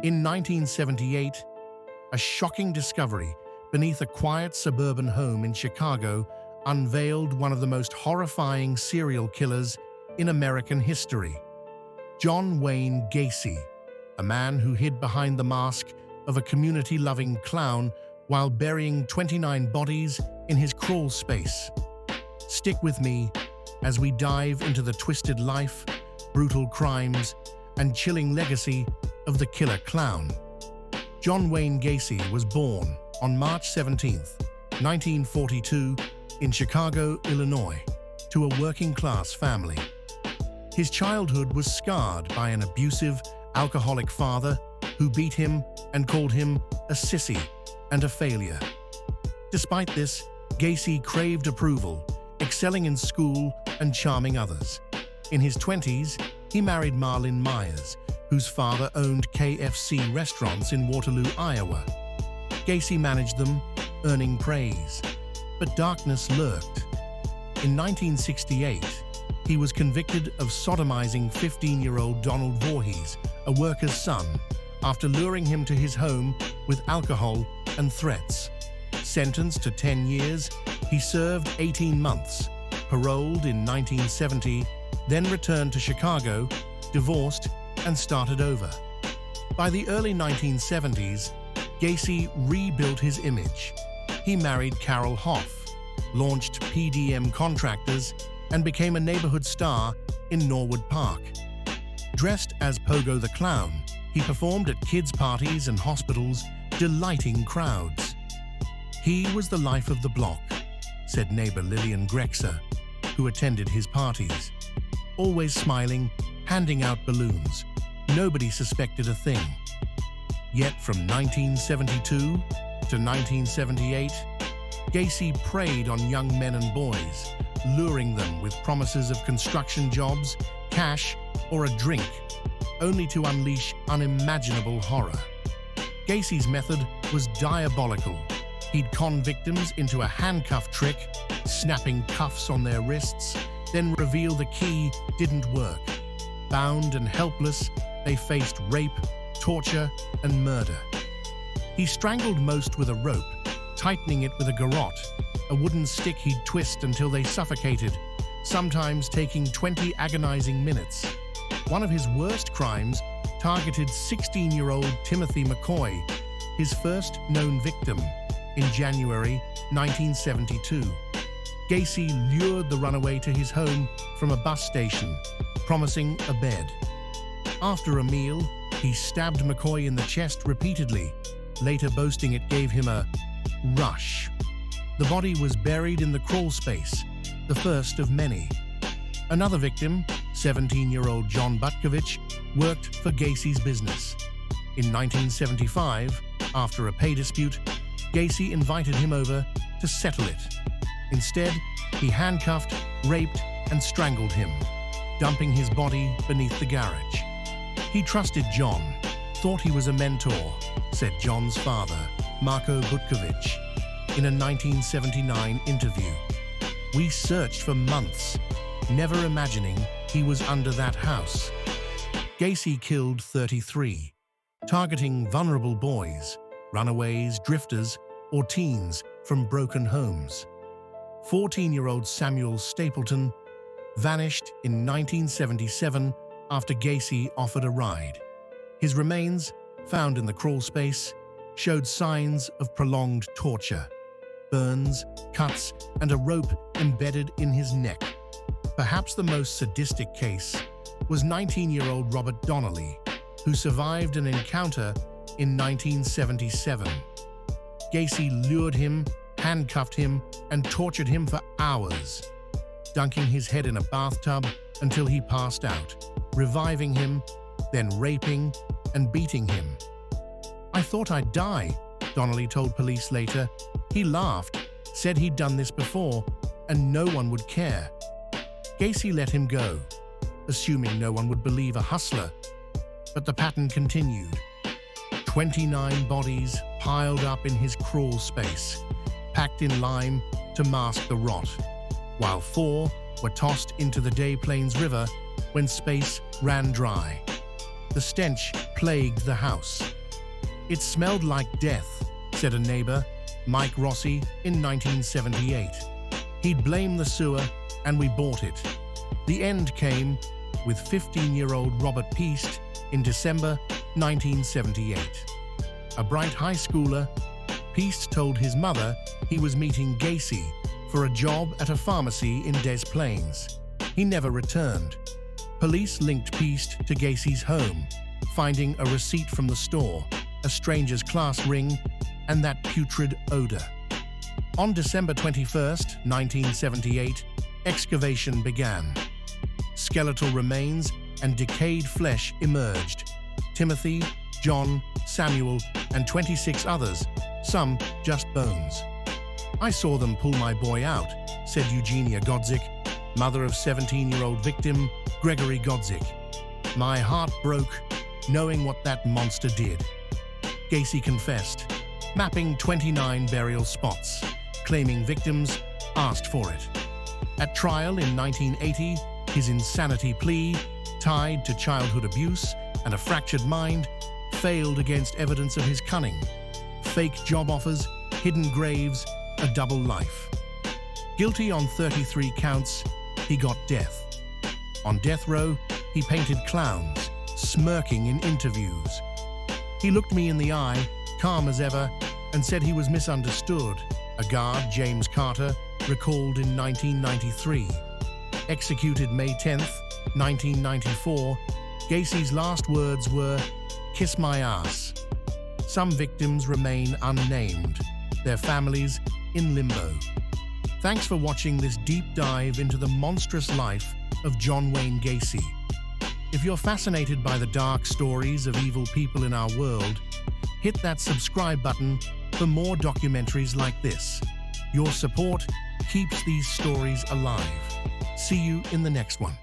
In 1978, a shocking discovery beneath a quiet suburban home in Chicago unveiled one of the most horrifying serial killers in American history. John Wayne Gacy, a man who hid behind the mask of a community-loving clown while burying 29 bodies in his crawl space. Stick with me as we dive into the twisted life, brutal crimes, and chilling legacy of the killer clown. John Wayne Gacy was born on March 17, 1942, in Chicago, Illinois, to a working-class family. His childhood was scarred by an abusive, alcoholic father who beat him and called him a sissy and a failure. Despite this, Gacy craved approval, excelling in school and charming others. In his 20s, he married Marlyn Myers, whose father owned KFC restaurants in Waterloo, Iowa. Gacy managed them, earning praise. But darkness lurked. In 1968, he was convicted of sodomizing 15-year-old Donald Voorhees, a worker's son, after luring him to his home with alcohol and threats. Sentenced to 10 years, he served 18 months, paroled in 1970, then returned to Chicago, divorced, and started over. By the early 1970s, Gacy rebuilt his image. He married Carol Hoff, launched PDM Contractors, and became a neighborhood star in Norwood Park. Dressed as Pogo the Clown, he performed at kids' parties and hospitals, delighting crowds. He was the life of the block, said neighbor Lillian Grexer, who attended his parties. Always smiling, handing out balloons. Nobody suspected a thing. Yet from 1972 to 1978, Gacy preyed on young men and boys, luring them with promises of construction jobs, cash, or a drink, only to unleash unimaginable horror. Gacy's method was diabolical. He'd con victims into a handcuff trick, snapping cuffs on their wrists, then reveal the key didn't work. Bound and helpless, they faced rape, torture, and murder. He strangled most with a rope, tightening it with a garrote, a wooden stick he'd twist until they suffocated, sometimes taking 20 agonizing minutes. One of his worst crimes targeted 16-year-old Timothy McCoy, his first known victim, in January 1972. Gacy lured the runaway to his home from a bus station, promising a bed. After a meal, he stabbed McCoy in the chest repeatedly, later boasting it gave him a rush. The body was buried in the crawl space, the first of many. Another victim, 17-year-old John Butkovich, worked for Gacy's business. In 1975, after a pay dispute, Gacy invited him over to settle it. Instead, he handcuffed, raped, and strangled him, dumping his body beneath the garage. He trusted John, thought he was a mentor, said John's father, Marko Butkovich, in a 1979 interview. We searched for months, never imagining he was under that house. Gacy killed 33, targeting vulnerable boys, runaways, drifters, or teens from broken homes. 14-year-old Samuel Stapleton vanished in 1977 after Gacy offered a ride. His remains, found in the crawl space, showed signs of prolonged torture, burns, cuts, and a rope embedded in his neck. Perhaps the most sadistic case was 19-year-old Robert Donnelly, who survived an encounter in 1977. Gacy lured him, handcuffed him, and tortured him for hours, dunking his head in a bathtub until he passed out, reviving him, then raping and beating him. I thought I'd die, Donnelly told police later. He laughed, said he'd done this before, and no one would care. Gacy let him go, assuming no one would believe a hustler. But the pattern continued. 29 bodies piled up in his crawl space, packed in lime to mask the rot, while 4 were tossed into the Des Plaines River when space ran dry. The stench plagued the house. "It smelled like death," said a neighbor, Mike Rossi, in 1978. "He'd blame the sewer, and we bought it." The end came with 15-year-old Robert Peast in December 1978. A bright high schooler, Peast told his mother he was meeting Gacy for a job at a pharmacy in Des Plaines. He never returned. Police linked Peast to Gacy's home, finding a receipt from the store, a stranger's class ring, and that putrid odor. On December 21, 1978, excavation began. Skeletal remains and decayed flesh emerged. Timothy, John, Samuel, and 26 others, some just bones. "I saw them pull my boy out," said Eugenia Godzik, mother of 17-year-old victim Gregory Godzik. "My heart broke knowing what that monster did." Gacy confessed, mapping 29 burial spots, claiming victims asked for it. At trial in 1980, his insanity plea, tied to childhood abuse and a fractured mind, failed against evidence of his cunning. Fake job offers, hidden graves, a double life. Guilty on 33 counts, he got death. On death row, he painted clowns, smirking in interviews. "He looked me in the eye, calm as ever, and said he was misunderstood," a guard, James Carter, recalled in 1993. Executed May 10, 1994, Gacy's last words were, "Kiss my ass." Some victims remain unnamed, their families in limbo. Thanks for watching this deep dive into the monstrous life of John Wayne Gacy. If you're fascinated by the dark stories of evil people in our world, hit that subscribe button for more documentaries like this. Your support keeps these stories alive. See you in the next one.